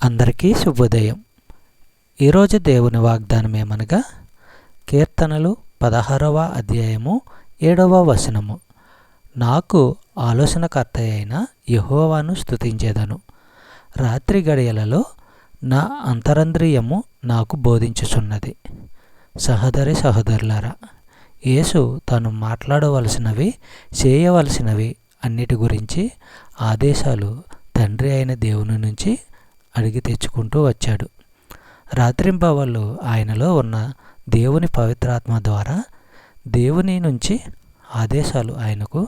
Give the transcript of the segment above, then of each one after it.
అందరికీ శుభోదయం. ఈరోజు దేవుని వాగ్దానం ఏమనగా కీర్తనలు 16వ అధ్యాయము 7వ వచనము. నాకు ఆలోచనకర్త అయిన యెహోవాను స్తుతించెదను. రాత్రి గడియలలో నా అంతరంద్రియము నాకు బోధించుచున్నది. సహోదరి సహోదరులారా, యేసు తాను మాట్లాడవలసినవి చేయవలసినవి అన్నిటి గురించి ఆదేశాలు తండ్రి అయిన దేవుని నుంచి అడిగి తెచ్చుకుంటూ వచ్చాడు. రాత్రింబవళ్ళు ఆయనలో ఉన్న దేవుని పవిత్రాత్మ ద్వారా దేవుని నుంచి ఆదేశాలు ఆయనకు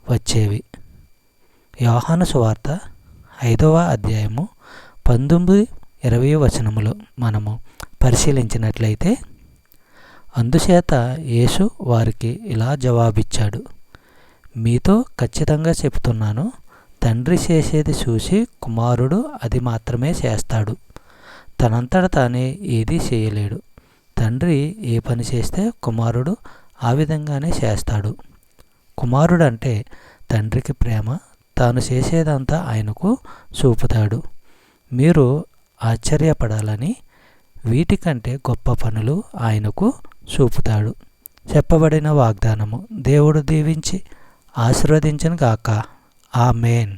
వచ్చేవి. యోహాను సువార్త 5వ అధ్యాయము 19-20 వచనములో మనము పరిశీలించినట్లయితే, అందుచేత యేసు వారికి ఇలా జవాబిచ్చాడు, మీతో ఖచ్చితంగా చెప్తున్నాను, తండ్రి చేసేది చూసి కుమారుడు అది మాత్రమే చేస్తాడు. తనంతట తానే ఏదీ చేయలేడు. తండ్రి ఏ పని చేస్తే కుమారుడు ఆ విధంగానే చేస్తాడు. కుమారుడంటే తండ్రికి ప్రేమ. తాను చేసేదంతా ఆయనకు చూపుతాడు. మీరు ఆశ్చర్యపడాలని వీటికంటే గొప్ప పనులు ఆయనకు చూపుతాడు. చెప్పబడిన వాగ్దానము దేవుడు దీవించి ఆశీర్వదించును గాక. ఆమేన్.